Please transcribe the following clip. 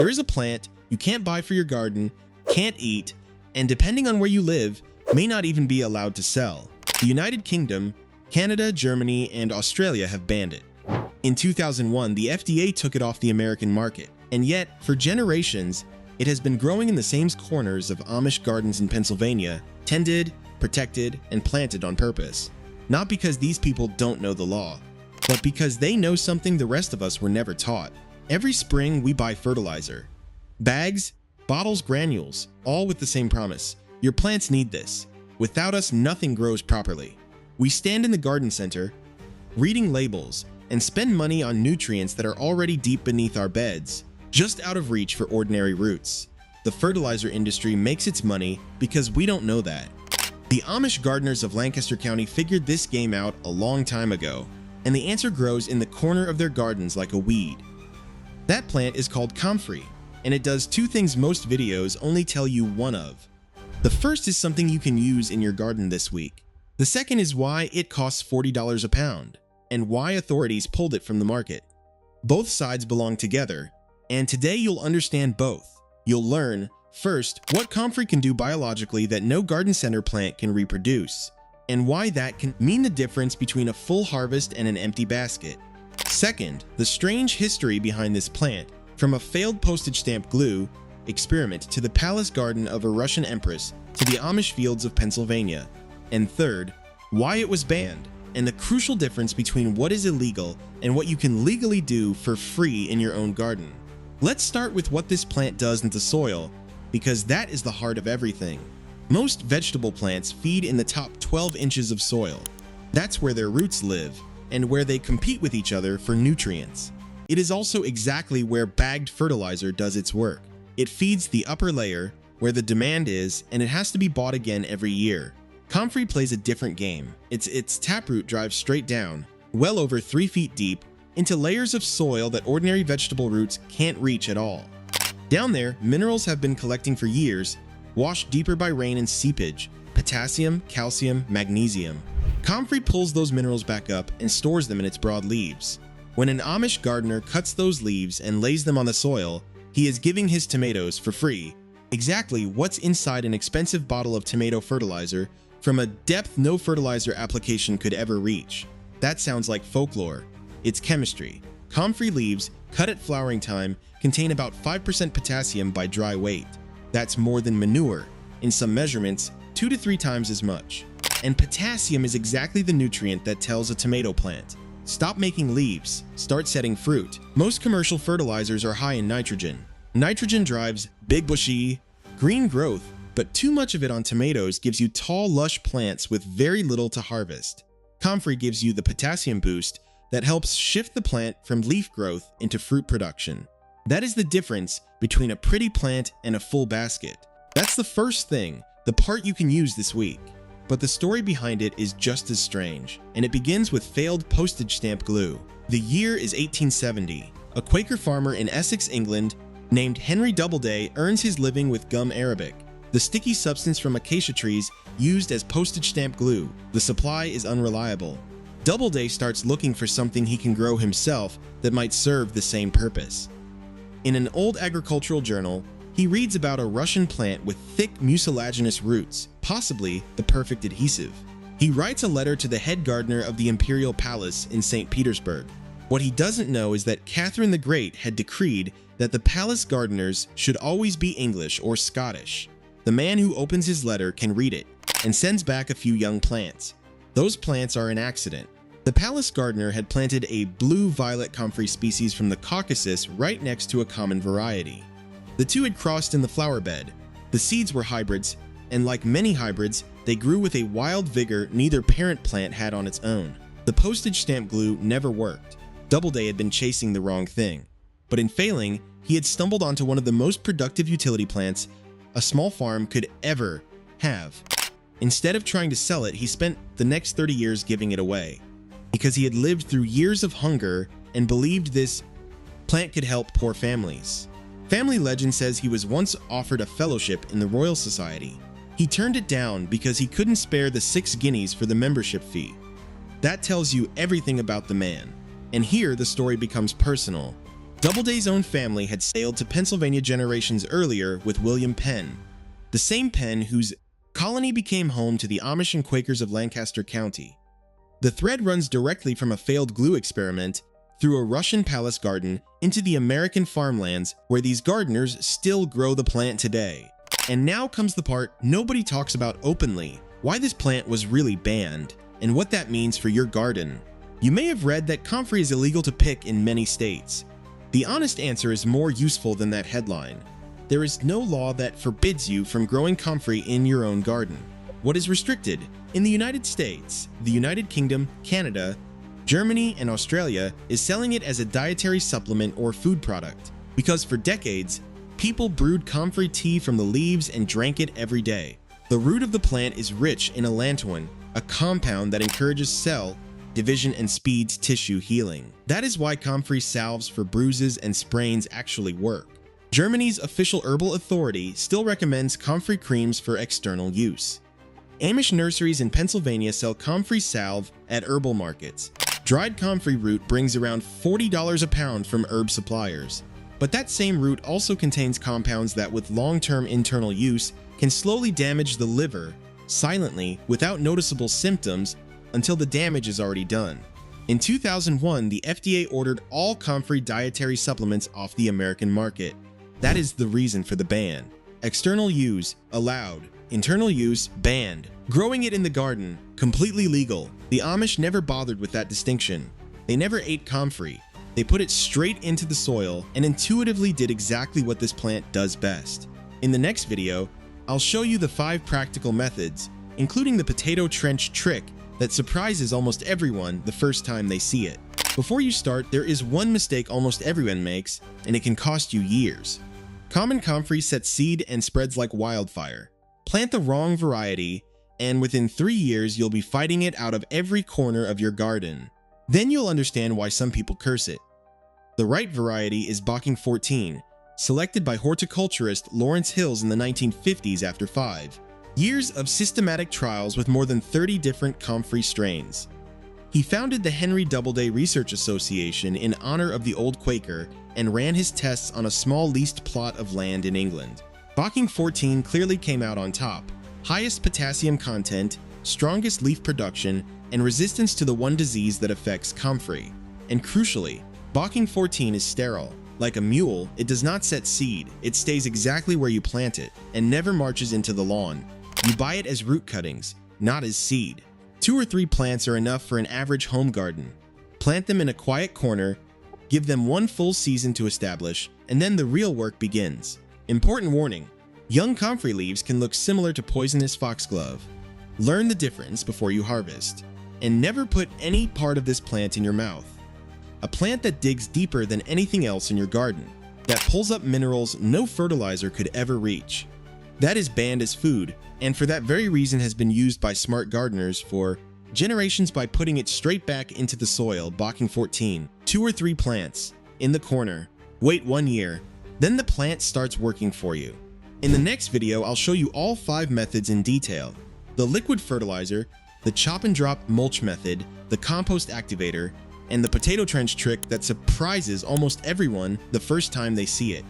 There is a plant you can't buy for your garden, can't eat, and depending on where you live, may not even be allowed to sell. The United Kingdom, Canada, Germany, and Australia have banned it. In 2001, the FDA took it off the American market, and yet, for generations, it has been growing in the same corners of Amish gardens in Pennsylvania, tended, protected, and planted on purpose. Not because these people don't know the law, but because they know something the rest of us were never taught. Every spring, we buy fertilizer. Bags, bottles, granules, all with the same promise. Your plants need this. Without us, nothing grows properly. We stand in the garden center, reading labels, and spend money on nutrients that are already deep beneath our beds, just out of reach for ordinary roots. The fertilizer industry makes its money because we don't know that. The Amish gardeners of Lancaster County figured this game out a long time ago, and the answer grows in the corner of their gardens like a weed. That plant is called comfrey, and it does two things most videos only tell you one of. The first is something you can use in your garden this week. The second is why it costs $40 a pound, and why authorities pulled it from the market. Both sides belong together, and today you'll understand both. You'll learn, first, what comfrey can do biologically that no garden center plant can reproduce, and why that can mean the difference between a full harvest and an empty basket. Second, the strange history behind this plant, from a failed postage stamp glue experiment to the palace garden of a Russian empress to the Amish fields of Pennsylvania. And third, why it was banned, and the crucial difference between what is illegal and what you can legally do for free in your own garden. Let's start with what this plant does into soil, because that is the heart of everything. Most vegetable plants feed in the top 12 inches of soil. That's where their roots live, and where they compete with each other for nutrients. It is also exactly where bagged fertilizer does its work. It feeds the upper layer, where the demand is, and it has to be bought again every year. Comfrey plays a different game. Its taproot drives straight down, well over 3 feet deep, into layers of soil that ordinary vegetable roots can't reach at all. Down there, minerals have been collecting for years, washed deeper by rain and seepage: potassium, calcium, magnesium. Comfrey pulls those minerals back up and stores them in its broad leaves. When an Amish gardener cuts those leaves and lays them on the soil, he is giving his tomatoes for free. Exactly what's inside an expensive bottle of tomato fertilizer from a depth no fertilizer application could ever reach? That sounds like folklore. It's chemistry. Comfrey leaves, cut at flowering time, contain about 5% potassium by dry weight. That's more than manure. In some measurements, 2 to 3 times as much. And potassium is exactly the nutrient that tells a tomato plant, stop making leaves, start setting fruit. Most commercial fertilizers are high in nitrogen. Nitrogen drives big bushy, green growth, but too much of it on tomatoes gives you tall, lush plants with very little to harvest. Comfrey gives you the potassium boost that helps shift the plant from leaf growth into fruit production. That is the difference between a pretty plant and a full basket. That's the first thing, the part you can use this week. But the story behind it is just as strange, and it begins with failed postage stamp glue. The year is 1870. A Quaker farmer in Essex, England, named Henry Doubleday earns his living with gum arabic, the sticky substance from acacia trees used as postage stamp glue. The supply is unreliable. Doubleday starts looking for something he can grow himself that might serve the same purpose. In an old agricultural journal, he reads about a Russian plant with thick mucilaginous roots, possibly the perfect adhesive. He writes a letter to the head gardener of the Imperial Palace in St. Petersburg. What he doesn't know is that Catherine the Great had decreed that the palace gardeners should always be English or Scottish. The man who opens his letter can read it and sends back a few young plants. Those plants are an accident. The palace gardener had planted a blue-violet comfrey species from the Caucasus right next to a common variety. The two had crossed in the flower bed. The seeds were hybrids, and like many hybrids, they grew with a wild vigor neither parent plant had on its own. The postage stamp glue never worked. Doubleday had been chasing the wrong thing. But in failing, he had stumbled onto one of the most productive utility plants a small farm could ever have. Instead of trying to sell it, he spent the next 30 years giving it away, because he had lived through years of hunger and believed this plant could help poor families. Family legend says he was once offered a fellowship in the Royal Society. He turned it down because he couldn't spare the 6 guineas for the membership fee. That tells you everything about the man. And here the story becomes personal. Doubleday's own family had sailed to Pennsylvania generations earlier with William Penn, the same Penn whose colony became home to the Amish and Quakers of Lancaster County. The thread runs directly from a failed glue experiment through a Russian palace garden into the American farmlands where these gardeners still grow the plant today. And now comes the part nobody talks about openly: why this plant was really banned, and what that means for your garden. You may have read that comfrey is illegal to pick in many states. The honest answer is more useful than that headline. There is no law that forbids you from growing comfrey in your own garden. What is restricted? In the United States, the United Kingdom, Canada, Germany, and Australia is selling it as a dietary supplement or food product, because for decades, people brewed comfrey tea from the leaves and drank it every day. The root of the plant is rich in allantoin, a compound that encourages cell division and speeds tissue healing. That is why comfrey salves for bruises and sprains actually work. Germany's official herbal authority still recommends comfrey creams for external use. Amish nurseries in Pennsylvania sell comfrey salve at herbal markets. Dried comfrey root brings around $40 a pound from herb suppliers. But that same root also contains compounds that, with long-term internal use, can slowly damage the liver, silently, without noticeable symptoms, until the damage is already done. In 2001, the FDA ordered all comfrey dietary supplements off the American market. That is the reason for the ban. External use, allowed. Internal use, banned. Growing it in the garden, completely legal. The Amish never bothered with that distinction. They never ate comfrey. They put it straight into the soil and intuitively did exactly what this plant does best. In the next video, I'll show you the 5 practical methods, including the potato trench trick that surprises almost everyone the first time they see it. Before you start, there is one mistake almost everyone makes, and it can cost you years. Common comfrey sets seed and spreads like wildfire. Plant the wrong variety, and within 3 years you'll be fighting it out of every corner of your garden. Then you'll understand why some people curse it. The right variety is Bocking 14, selected by horticulturist Lawrence Hills in the 1950s after 5 years of systematic trials with more than 30 different comfrey strains. He founded the Henry Doubleday Research Association in honor of the old Quaker and ran his tests on a small leased plot of land in England. Bocking 14 clearly came out on top: highest potassium content, strongest leaf production, and resistance to the one disease that affects comfrey. And crucially, Bocking 14 is sterile. Like a mule, it does not set seed. It stays exactly where you plant it and never marches into the lawn. You buy it as root cuttings, not as seed. 2 or 3 plants are enough for an average home garden. Plant them in a quiet corner, give them 1 full season to establish, and then the real work begins. Important warning: young comfrey leaves can look similar to poisonous foxglove. Learn the difference before you harvest. And never put any part of this plant in your mouth. A plant that digs deeper than anything else in your garden, that pulls up minerals no fertilizer could ever reach. That is banned as food, and for that very reason has been used by smart gardeners for generations by putting it straight back into the soil. Bocking 14, 2 or 3 plants, in the corner. Wait 1 year, then the plant starts working for you. In the next video, I'll show you all 5 methods in detail: the liquid fertilizer, the chop and drop mulch method, the compost activator, and the potato trench trick that surprises almost everyone the first time they see it.